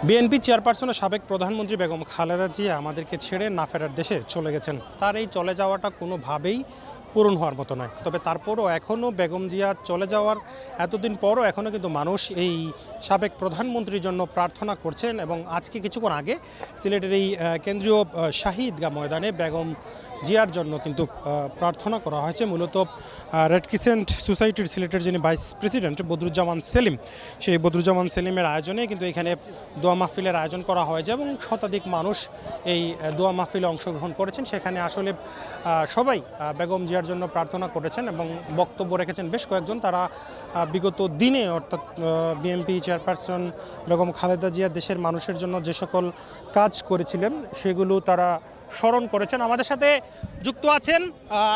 BNP chairperson ও সাবেক প্রধানমন্ত্রী বেগম খালেদা জিয়া আমাদেরকে ছেড়ে না ফেরার দেশে চলে গেছেন। তার এই চলে যাওয়াটা কোনোভাবেই পূরণ হওয়ার মতো নয়। তবে তারপরও এখনও বেগম জিয়া চলে যাওয়ার এতদিন পরও এখনও কিন্তু মানুষ এই সাবেক প্রধানমন্ত্রীর জন্য প্রার্থনা করছেন। এবং আজকে কিছুক্ষণ আগে সিলেটের এই কেন্দ্রীয় শাহী ঈদগাহ ময়দানে বেগম জিয়ার জন্য কিন্তু প্রার্থনা করা হয়েছে। মূলত রেড ক্রিসেন্ট সোসাইটির সিলেটের যিনি ভাইস প্রেসিডেন্ট বদরুজ্জামান সেলিম, সেই বদরুজ্জামান সেলিমের আয়োজনে কিন্তু এখানে দোয়া মাহফিলের আয়োজন করা হয়েছে এবং শতাধিক মানুষ এই দোয়া মাহফিলে অংশগ্রহণ করেছেন। সেখানে আসলে সবাই বেগম জিয়ার জন্য প্রার্থনা করেছেন এবং বক্তব্য রেখেছেন বেশ কয়েকজন। তারা বিগত দিনে অর্থাৎ বিএনপি চেয়ারপারসন বেগম খালেদা জিয়া দেশের মানুষের জন্য যে সকল কাজ করেছিলেন সেগুলো তারা স্মরণ করেছেন। আমাদের সাথে যুক্ত আছেন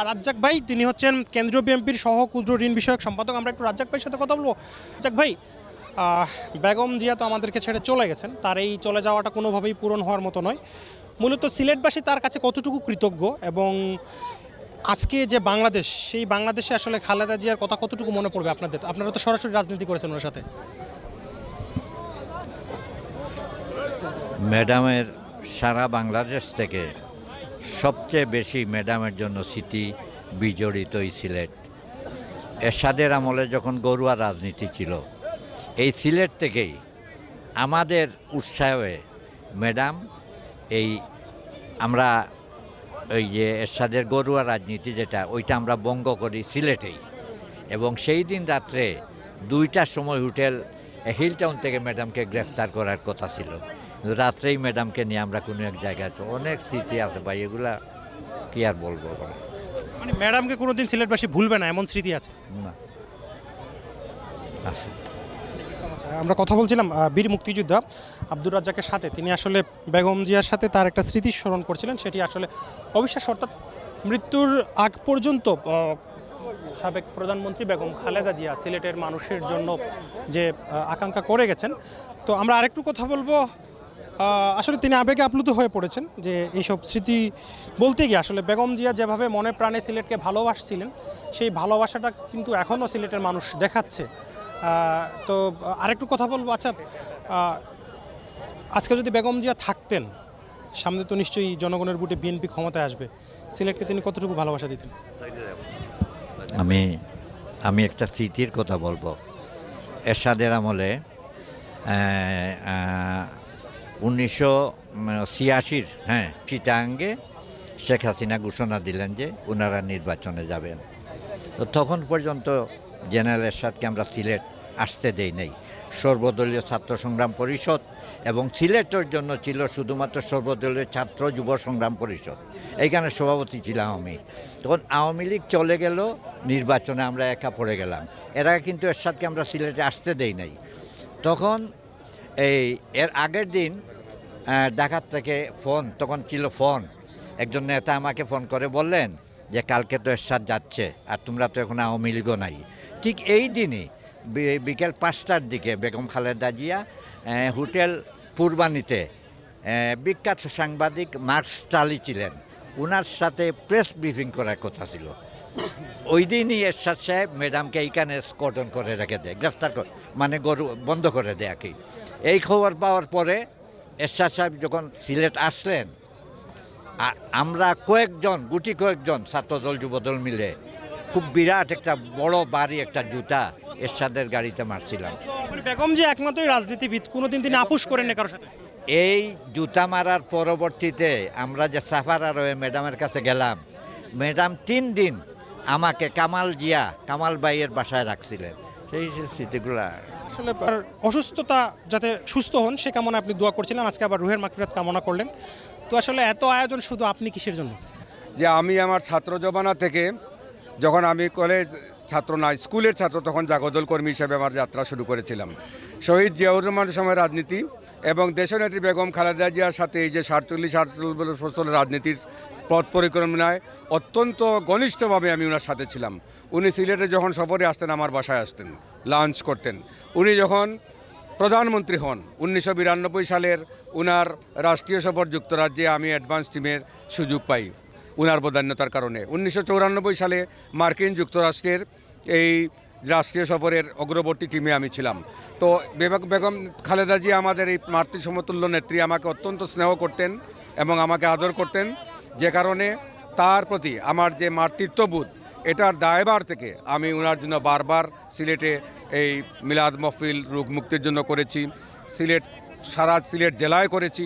রাজ্জাক ভাই, তিনি হচ্ছেন কেন্দ্রীয় বিএনপির সহ ক্ষুদ্র ঋণ বিষয়ক সম্পাদক। আমরা একটু রাজ্জাক ভাইয়ের সাথে কথা বলবো। রাজ্জাক ভাই, বেগম জিয়া তো আমাদেরকে ছেড়ে চলে গেছেন, তার এই চলে যাওয়াটা কোনোভাবেই পূরণ হওয়ার মতো নয়। মূলত সিলেটবাসী তার কাছে কতটুকু কৃতজ্ঞ এবং আজকে যে বাংলাদেশ, সেই বাংলাদেশে আসলে খালেদা জিয়ার কথা কতটুকু মনে পড়বে আপনাদের? আপনারা তো সরাসরি রাজনীতি করেছেন ওনার সাথে। ম্যাডামের সারা বাংলাদেশ থেকে সবচেয়ে বেশি ম্যাডামের জন্য স্মৃতি বিজড়িত সিলেট। এরশাদের আমলে যখন গরুয়া রাজনীতি ছিল, এই সিলেট থেকেই আমাদের উৎসাহে ম্যাডাম এই আমরা ওই যে এরশাদের গরুয়া রাজনীতি যেটা, ওইটা আমরা বঙ্গ করি সিলেটেই। এবং সেই দিন রাত্রে 2টার সময় হোটেল হিলটাউন থেকে ম্যাডামকে গ্রেফতার করার কথা ছিল। রাত্রেই ম্যাডামকে নিয়ে আমরা কোনো এক জায়গায়, তো অনেক স্মৃতি আছে ভাই, এগুলা কি আর বলবো। মানে ম্যাডামকে কোনোদিন সিলেটবাসী ভুলবে না এমন স্মৃতি আছে না আছে। আমরা কথা বলছিলাম বীর মুক্তিযোদ্ধা আব্দুর রাজ্জাকের সাথে। তিনি আসলে বেগম জিয়ার সাথে তার একটা স্মৃতি স্মরণ করছিলেন, সেটি আসলে অবিশ্বাস্য। অর্থাৎ মৃত্যুর আগ পর্যন্ত সাবেক প্রধানমন্ত্রী বেগম খালেদা জিয়া সিলেটের মানুষের জন্য যে আকাঙ্ক্ষা করে গেছেন। তো আমরা আরেকটু কথা বলবো। আসলে তিনি আবেগে আপ্লুত হয়ে পড়েছেন যে এইসব স্মৃতি বলতে গিয়ে আসলে বেগম জিয়া যেভাবে মনে প্রাণে সিলেটকে ভালোবাসছিলেন, সেই ভালোবাসাটা কিন্তু এখনও সিলেটের মানুষ দেখাচ্ছে। তো আরেকটু কথা বলবো। আচ্ছা, আজকে যদি বেগম জিয়া থাকতেন, সামনে তো নিশ্চয়ই জনগণের বুটে বিএনপি ক্ষমতায় আসবে, সিলেটকে তিনি কতটুকু ভালোবাসা দিতেন? আমি একটা স্মৃতির কথা বলবো। এরশাদের আমলে 1986 চিটাগাঙ্গে শেখ হাসিনা ঘোষণা দিলেন যে ওনারা নির্বাচনে যাবেন। তো তখন পর্যন্ত জেনারেল এরশাদকে আমরা সিলেট আসতে দেই নাই। সর্বদলীয় ছাত্র সংগ্রাম পরিষদ এবং সিলেটের জন্য ছিল শুধুমাত্র সর্বদলীয় ছাত্র যুব সংগ্রাম পরিষদ, এইখানে সভাপতি ছিলাম আমি। তখন আওয়ামী লীগ চলে গেল, নির্বাচনে আমরা একা পড়ে গেলাম। এর আগে কিন্তু এরশাদকে আমরা সিলেটে আসতে দেই নাই। তখন এর আগের দিন ঢাকার থেকে ফোন, তখন ছিল ফোন, একজন নেতা আমাকে ফোন করে বললেন যে কালকে তো এরশাদ যাচ্ছে আর তোমরা তো এখন আওয়ামী লীগও নাই। ঠিক এই দিনই বিকেল 5টার দিকে বেগম খালেদা জিয়া হোটেল পূর্বানীতে বিখ্যাত সাংবাদিক মার্কস টালি ছিলেন, ওনার সাথে প্রেস ব্রিফিং করার কথা ছিল। ওই দিনই এরশাদ সাহেব ম্যাডামকে এইখানে স্কর্ডন করে রেখে দেয়, গ্রেফতার করে, মানে গরু বন্ধ করে দেয় আর কি। এই খবর পাওয়ার পরে এরশাদ সাহেব যখন সিলেট আসলেন, আমরা গুটি কয়েকজন ছাত্রদল যুবদল মিলে খুব বিরাট একটা বড় বাড়ি একটা জুতা এরশাদের গাড়িতে মারছিলাম। বেগম জি একমাত্রই রাজনীতিবিদ, কোনোদিন তিনি আপোষ করেন না কারোর সাথে। এই জুতা মারার পরবর্তীতে আমরা যে সাফারার হয়ে ম্যাডামের কাছে গেলাম, ম্যাডাম 3 দিন আমাকে কামাল ভাইয়ের বাসায় রাখছিলেন। সেই স্মৃতিগুলা আসলে অসুস্থতা যাতে সুস্থ হন সে কামনা আপনি দোয়া করছিলেন, আজকে আবার রুহের মাগফিরাত কামনা করলেন। তো আসলে এত আয়োজন শুধু আপনি কিসের জন্য? যে আমি আমার ছাত্র জমানা থেকে, যখন আমি কলেজ ছাত্র না স্কুলের ছাত্র, তখন জাগদল কর্মী হিসেবে আমার যাত্রা শুরু করেছিলাম। শহীদ জিয়াউর রহমানের সময় রাজনীতি এবং দেশনেত্রী বেগম খালেদা জিয়ার সাথে এই যে 47 বছরের রাজনীতির পথ পরিক্রমায় অত্যন্ত ঘনিষ্ঠভাবে আমি ওনার সাথে ছিলাম। উনি সিলেটে যখন সফরে আসতেন আমার বাসায় আসতেন, লাঞ্চ করতেন। উনি যখন প্রধানমন্ত্রী হন 1992 সালের উনার রাষ্ট্রীয় সফর যুক্তরাজ্যে আমি অ্যাডভান্স টিমের সুযোগ পাই উনার বদান্যতার কারণে। 1994 সালে মার্কিন যুক্তরাষ্ট্রের এই রাষ্ট্রীয় সফরের অগ্রবর্তী টিমে আমি ছিলাম। তো বেগম খালেদা জিয়া আমাদের এই মাতৃ সমতুল্য নেত্রী, আমাকে অত্যন্ত স্নেহ করতেন এবং আমাকে আদর করতেন, যে কারণে তার প্রতি আমার যে মাতৃত্ববোধ, এটার দায়ভার থেকে আমি ওনার জন্য বারবার সিলেটে এই মিলাদ মহফিল রোগ মুক্তির জন্য করেছি, সারা সিলেট জেলায় করেছি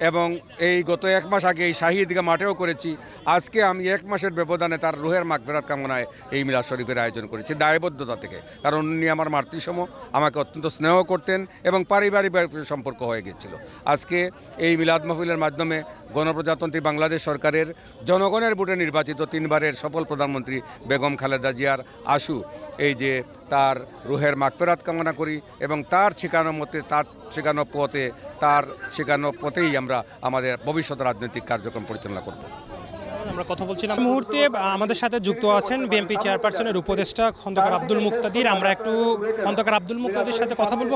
এবং এই গত 1 মাস আগে এই শাহী ঈদগাহ মাঠেও করেছি। আজকে আমি 1 মাসের ব্যবধানে তার রুহের মাগফিরাত কামনায় এই মিলাদ শরীফের আয়োজন করেছি দায়বদ্ধতা থেকে, কারণ উনি আমার মাতৃসম, আমাকে অত্যন্ত স্নেহ করতেন এবং পারিবারিক সম্পর্ক হয়ে গিয়েছিল। আজকে এই মিলাদ মাহফিলের মাধ্যমে গণপ্রজাতন্ত্রী বাংলাদেশ সরকারের জনগণের ভোটে নির্বাচিত 3 বারের সফল প্রধানমন্ত্রী বেগম খালেদা জিয়ার আশু, এই যে তার রুহের মাগফিরাত কামনা করি এবং তার শেখানো মতে, তার শেখানো পথে, তার শেখানো পথেই আমরা আমাদের ভবিষ্যৎ রাজনৈতিক কার্যক্রম পরিচালনা করব। আমরা কথা বলছিলাম এই মুহূর্তে আমাদের সাথে যুক্ত আছেন বিএনপি চেয়ারপারসনের উপদেষ্টা খন্দকার আব্দুল মুক্তাদির। আমরা একটু খন্দকার আব্দুল মুক্তাদির সাথে কথা বলবো।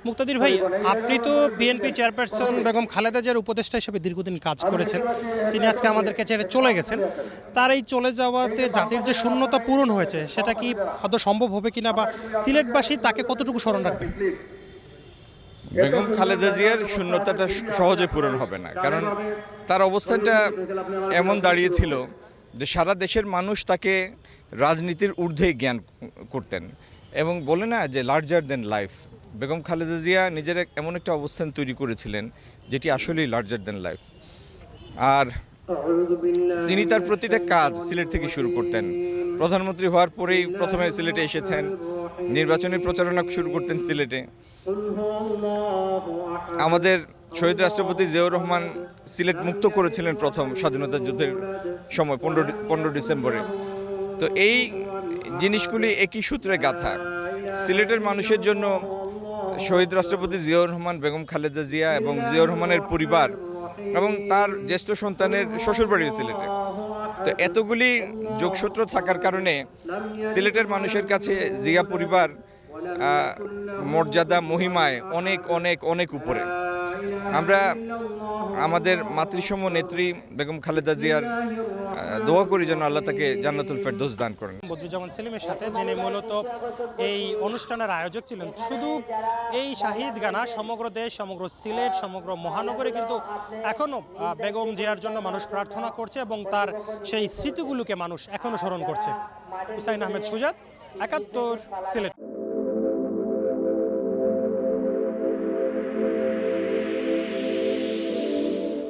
মুক্তাদির ভাই, আপনি তো বিএনপি চেয়ারপারসন বেগম খালেদা জিয়ার উপদেষ্টা হিসেবে দীর্ঘদিন কাজ করেছেন, তিনি আজকে আমাদেরকে ছেড়ে চলে গেছেন। তার এই চলে যাওয়াতে জাতির যে শূন্যতা পূরণ হয়েছে সেটা কি আদৌ সম্ভব হবে কিনা, বা সিলেটবাসী তাকে কতটুকু স্মরণ রাখবে? বেগম খালেদা জিয়ার শূন্যতাটা সহজে পূরণ হবে না, কারণ তার অবস্থানটা এমন দাঁড়িয়েছিল যে সারা দেশের মানুষ তাকে রাজনীতির ঊর্ধ্বে জ্ঞান করতেন এবং বলে না যে লার্জার দেন লাইফ। বেগম খালেদা জিয়া নিজের এমন একটা অবস্থান তৈরি করেছিলেন যেটি আসলেই লার্জার দেন লাইফ। আর তিনি তার প্রতিটা কাজ সিলেট থেকে শুরু করতেন। প্রধানমন্ত্রী হওয়ার পরেই প্রথমে সিলেটে এসেছেন, নির্বাচনী প্রচারণা শুরু করতেন সিলেটে। আমাদের শহীদ রাষ্ট্রপতি জিয়াউর রহমান সিলেট মুক্ত করেছিলেন প্রথম স্বাধীনতা যুদ্ধের সময় 15 ডিসেম্বরে। তো এই জিনিসগুলি একই সূত্রে গাঁথা। সিলেটের মানুষের জন্য শহীদ রাষ্ট্রপতি জিয়াউর রহমান, বেগম খালেদা জিয়া এবং জিয়াউর রহমানের পরিবার এবং তার জ্যেষ্ঠ সন্তানের শ্বশুরবাড়ি সিলেটে। তো এতগুলি যোগসূত্র থাকার কারণে সিলেটের মানুষের কাছে জিয়া পরিবার মর্যাদা মহিমায় অনেক অনেক অনেক উপরে। আমরা আমাদের মাতৃসম নেত্রী বেগম খালেদা জিয়ার দোয়া করি যেন আল্লাহ তাকে জান্নাতুল ফেরদৌস দান করেন। বদরুজ্জামান সেলিমের সাথে, যিনি মূলত এই অনুষ্ঠানের আয়োজক ছিলেন। শুধু এই শাহিদ গানা সমগ্র দেশ, সমগ্র সিলেট, সমগ্র মহানগরে কিন্তু এখনও বেগম জিয়ার জন্য মানুষ প্রার্থনা করছে এবং তার সেই স্মৃতিগুলোকে মানুষ এখনও স্মরণ করছে। হুসাইন আহমেদ সুজাত, ৭১ সিলেট।